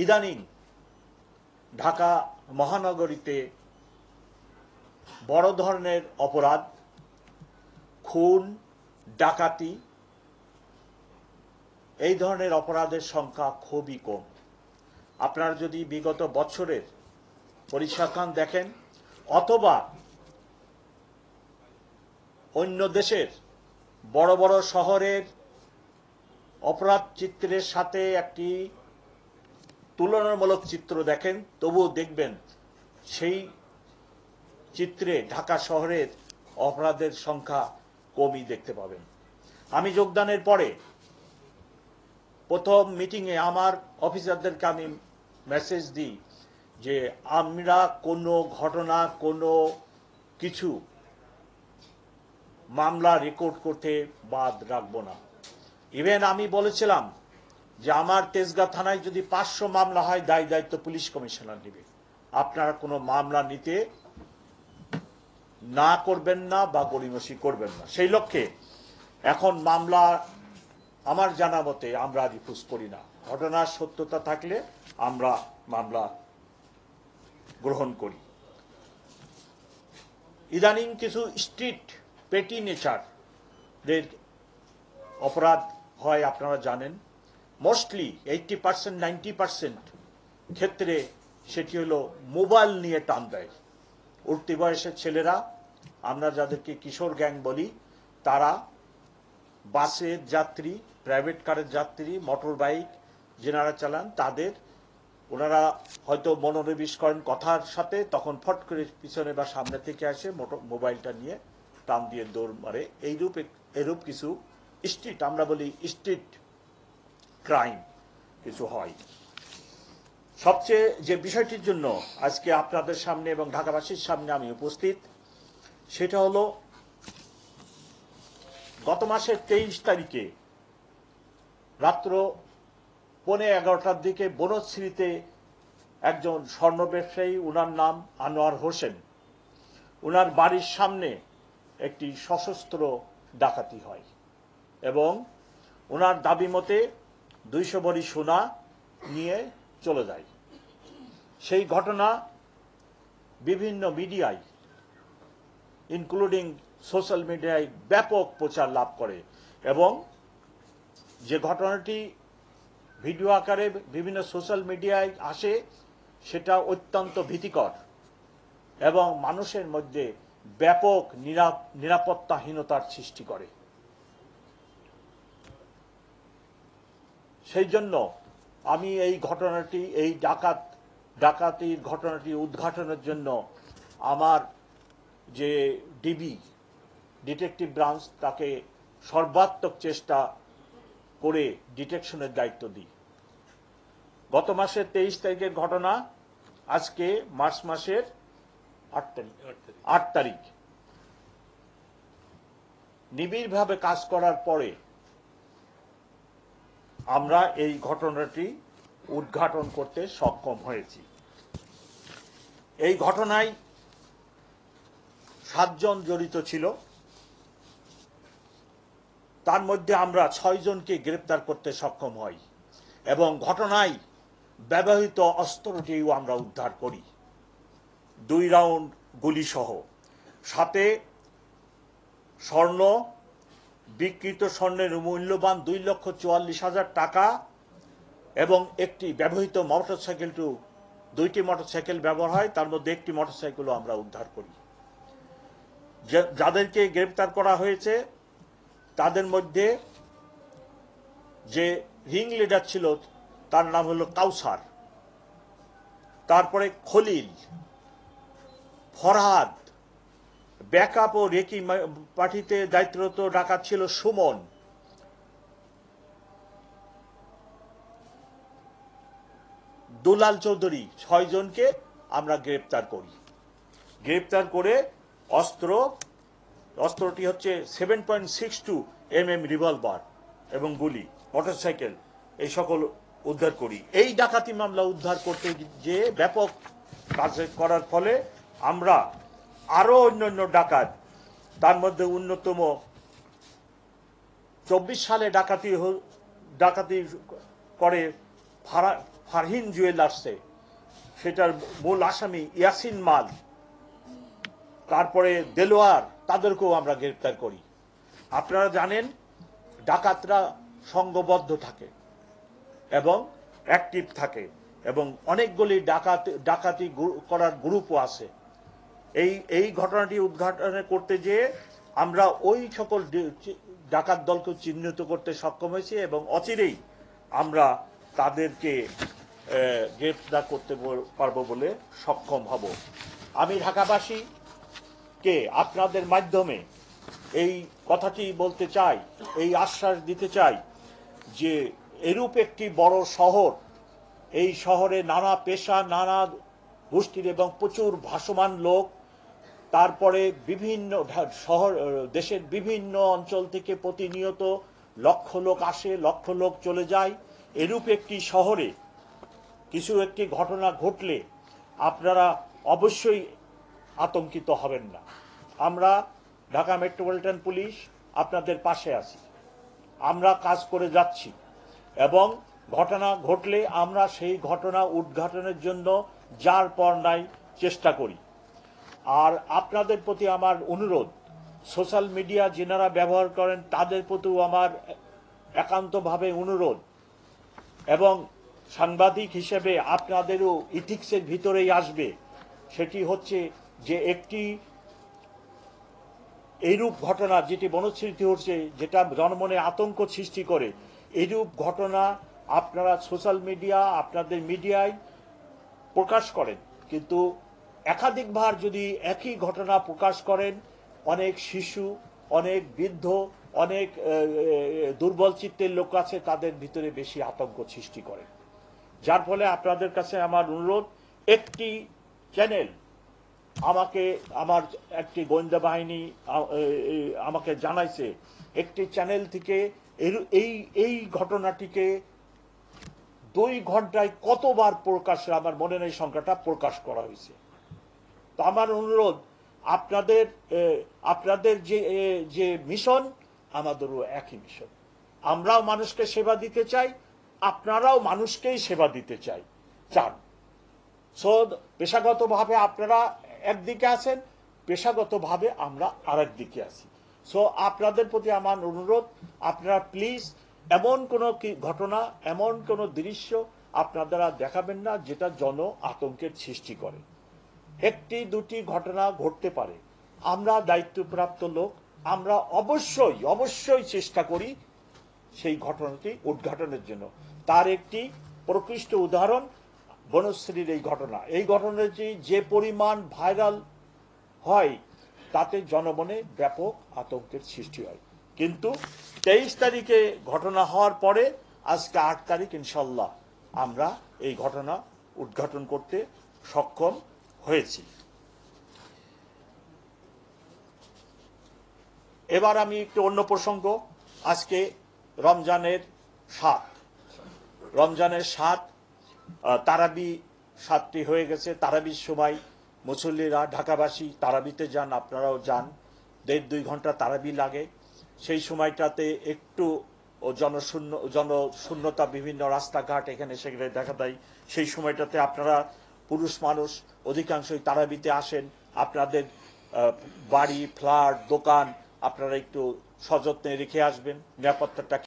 ইদানিং ঢাকা মহানগরীতে বড় ধরনের অপরাধ, খুন, ডাকাতি, এই ধরনের অপরাধের সংখ্যা খুবই কম। আপনারা যদি বিগত বছরের পরিসংখ্যান দেখেন অথবা অন্য দেশের বড় বড় শহরের অপরাধ চিত্রের সাথে একটি তুলনামূলক চিত্র দেখেন, তবুও দেখবেন সেই চিত্রে ঢাকা শহরের অপরাধের সংখ্যা কমই দেখতে পাবেন। আমি যোগদানের পরে প্রথম মিটিংয়ে আমার অফিসারদেরকে আমি মেসেজ দিই যে আমরা কোনো ঘটনা, কোনো কিছু মামলা রেকর্ড করতে বাদ রাখবো না। ইভেন আমি বলেছিলাম যে আমার তেজগাঁ থানায় যদি 500 মামলা হয় দায়িত্ব পুলিশ কমিশনার নেবে, আপনারা কোনো মামলা নিতে না করবেন না বা গড়িমসি করবেন না। সেই লক্ষ্যে এখন মামলা আমার জানা মতে আমরা রিফিউজ করি না। ঘটনার সত্যতা থাকলে আমরা মামলা গ্রহণ করি। ইদানিং কিছু স্ট্রিট পেটি নেচারদের অপরাধ হয়, আপনারা জানেন। মোস্টলি 80% 90% ক্ষেত্রে সেটি হলো মোবাইল নিয়ে টান দেয়। উঠতি বয়সের ছেলেরা, আমরা যাদেরকে কিশোর গ্যাং বলি, তারা বাসের যাত্রী, প্রাইভেট কারের যাত্রী, মোটর বাইক যেনারা চালান তাদের ওনারা হয়তো মনোনিবেশ করেন কথার সাথে, তখন ফট করে পিছনে বা সামনে থেকে আসে মোবাইলটা নিয়ে টান দিয়ে দৌড় মারে। এরূপ কিছু স্ট্রিট, আমরা বলি স্ট্রিট ক্রাইম কিছু হয়। সবচেয়ে যে বিষয়টির জন্য আজকে আপনাদের সামনে এবং ঢাকাবাসীর সামনে আমি উপস্থিত, সেটা হলো গত মাসের 23 তারিখে রাত্র 11:15টার দিকে বনশ্রীতে একজন স্বর্ণ ব্যবসায়ী, উনার নাম আনোয়ার হোসেন, উনার বাড়ির সামনে একটি সশস্ত্র ডাকাতি হয় এবং ওনার দাবি মতে 200 ভরি সোনা নিয়ে চলে যায়। সেই ঘটনা বিভিন্ন মিডিয়ায়, ইনক্লুডিং সোশ্যাল মিডিয়ায় ব্যাপক প্রচার লাভ করে এবং যে ঘটনাটি ভিডিও আকারে বিভিন্ন সোশ্যাল মিডিয়ায় আসে সেটা অত্যন্ত ভীতিকর এবং মানুষের মধ্যে ব্যাপক নিরাপত্তাহীনতার সৃষ্টি করে। সেই জন্য আমি এই ঘটনাটি, এই ডাকাতির ঘটনাটি উদ্ঘাটনের জন্য আমার যে ডিটেকটিভ ব্রাঞ্চ, তাকে সর্বাত্মক চেষ্টা করে ডিটেকশনের দায়িত্ব দিই। গত মাসের 23 তারিখের ঘটনা, আজকে মার্চ মাসের 8 তারিখ নিবিড়ভাবে কাজ করার পরে আমরা এই ঘটনাটি উদ্ঘাটন করতে সক্ষম হয়েছি। এই ঘটনায় 7 জন জড়িত ছিল, তার মধ্যে আমরা 6 জনকে গ্রেপ্তার করতে সক্ষম হই এবং ঘটনায় ব্যবহৃত অস্ত্রটিও আমরা উদ্ধার করি, 2 রাউন্ড গুলি সহ, সাথে স্বর্ণ, বিকৃত স্বর্ণের মূল্যবান 2,44,000 টাকা এবং একটি ব্যবহৃত মোটরসাইকেল, 2টি মোটরসাইকেল ব্যবহার হয়, তার মধ্যে একটি মোটরসাইকেলও আমরা উদ্ধার করি। যাদেরকে গ্রেপ্তার করা হয়েছে তাদের মধ্যে যে রিং লিডার ছিল তার নাম হলো কাউসার, তারপরে খলিল, ফরহাদ, ব্যাকআপ ও রেকি পার্টিতে দায়িত্বরত ডাকাত ছিল সুমন, দুলাল চৌধুরী। 6 জনকে আমরা গ্রেপ্তার করি। গ্রেপ্তার করে অস্ত্রটি হচ্ছে 7.62 mm রিভলভার এবং গুলি, মোটরসাইকেল, এই সকল উদ্ধার করি। এই ডাকাতি মামলা উদ্ধার করতে যে ব্যাপক কাজ করার ফলে আমরা আরো অন্যান্য ডাকাত, তার মধ্যে অন্যতম 24 সালে ডাকাতি করে ফারহিন জুয়েলার্সে, সেটার মূল আসামি ইয়াসিন মাল, তারপরে দেলোয়ার, তাদেরকেও আমরা গ্রেপ্তার করি। আপনারা জানেন ডাকাতরা সংঘবদ্ধ থাকে এবং অ্যাক্টিভ থাকে এবং অনেকগুলি ডাকাতি করার গ্রুপও আছে। এই ঘটনাটি উদ্ঘাটন করতে যেয়ে আমরা ওই সকল ডাকাত দলকে চিহ্নিত করতে সক্ষম হয়েছি এবং অচিরেই আমরা তাদেরকে গ্রেপ্তার করতে পারবো বলে সক্ষম হব। আমি ঢাকাবাসীকে আপনাদের মাধ্যমে এই কথাটি বলতে চাই, এই আশ্বাস দিতে চাই যে এরূপ একটি বড় শহর, এই শহরে নানা পেশা, নানা গোষ্ঠীর এবং প্রচুর ভাসমান লোক, তারপরে বিভিন্ন শহর, দেশের বিভিন্ন অঞ্চল থেকে প্রতিনিয়ত লক্ষ লোক আসে, লক্ষ লোক চলে যায়। এরূপ একটি শহরে কিছু একটি ঘটনা ঘটলে আপনারা অবশ্যই আতঙ্কিত হবেন না। আমরা ঢাকা মেট্রোপলিটন পুলিশ আপনাদের পাশে আছি, আমরা কাজ করে যাচ্ছি এবং ঘটনা ঘটলে আমরা সেই ঘটনা উদ্ঘাটনের জন্য যার পর নাই চেষ্টা করি। আর আপনাদের প্রতি আমার অনুরোধ, সোশ্যাল মিডিয়া যেনারা ব্যবহার করেন তাদের প্রতিও আমার একান্তভাবে অনুরোধ, এবং সাংবাদিক হিসেবে আপনাদেরও ইথিক্সের ভিতরেই আসবে, সেটি হচ্ছে যে একটি এইরূপ ঘটনা যেটি বনস্মৃতি হচ্ছে, যেটা জনমনে আতঙ্ক সৃষ্টি করে, এইরূপ ঘটনা আপনারা সোশ্যাল মিডিয়া, আপনাদের মিডিয়ায় প্রকাশ করেন, কিন্তু একাধিকবার যদি একই ঘটনা প্রকাশ করেন, অনেক শিশু, অনেক বৃদ্ধ, অনেক দুর্বল চিত্তের লোক আছে, তাদের ভিতরে বেশি আতঙ্ক সৃষ্টি করে। যার ফলে আপনাদের কাছে আমার অনুরোধ, একটি চ্যানেল আমার একটি গোয়েন্দা বাহিনী আমাকে জানাইছে, একটি চ্যানেল থেকে এই ঘটনাটিকে 2 ঘন্টায় কতবার প্রকাশ, আমার মনে নেই সংখ্যাটা, প্রকাশ করা হয়েছে। তো আমার অনুরোধ, আপনাদের যে মিশন, আমাদেরও একই মিশন। আমরাও মানুষকে সেবা দিতে চাই, আপনারাও মানুষকেই সেবা দিতে চান। সো পেশাগতভাবে আপনারা একদিকে আছেন, পেশাগতভাবে আমরা আরেক দিকে আছি। সো আপনাদের প্রতি আমার অনুরোধ, আপনারা প্লিজ এমন কোনো ঘটনা, এমন কোনো দৃশ্য আপনারা দেখাবেন না যেটা জন আতঙ্কের সৃষ্টি করে। একটি দুটি ঘটনা ঘটতে পারে, আমরা দায়িত্বপ্রাপ্ত লোক, আমরা অবশ্যই চেষ্টা করি সেই ঘটনাটি উদ্ঘাটনের জন্য। তার একটি প্রকৃষ্ট উদাহরণ বনশ্রীর এই ঘটনাটি যে পরিমাণ ভাইরাল হয়, তাতে জনমনে ব্যাপক আতঙ্কের সৃষ্টি হয়। কিন্তু 23 তারিখে ঘটনা হওয়ার পরে আজকে 8 তারিখ, ইনশাল্লাহ আমরা এই ঘটনা উদ্ঘাটন করতে সক্ষম হয়েছি। এবার আমি একটু অন্য প্রসঙ্গ, আজকে রমজানের 7 তারাবি 7টি হয়ে গেছে। তারাবির সময় মুসল্লিরা, ঢাকাবাসী তারাবিতে যান, আপনারাও যান, 1.5-2 ঘন্টা তারাবি লাগে। সেই সময়টাতে একটু জনশূন্যতা, বিভিন্ন রাস্তাঘাট এখানে সেখানে দেখা দেয়। সেই সময়টাতে আপনারা পুরুষ মানুষ অধিকাংশই তারাবিতে আসেন, আপনাদের বাড়ি, ফ্ল্যাট, দোকান আপনারা একটু সযত্নে রেখে আসবেন, নিরাপত্তাটা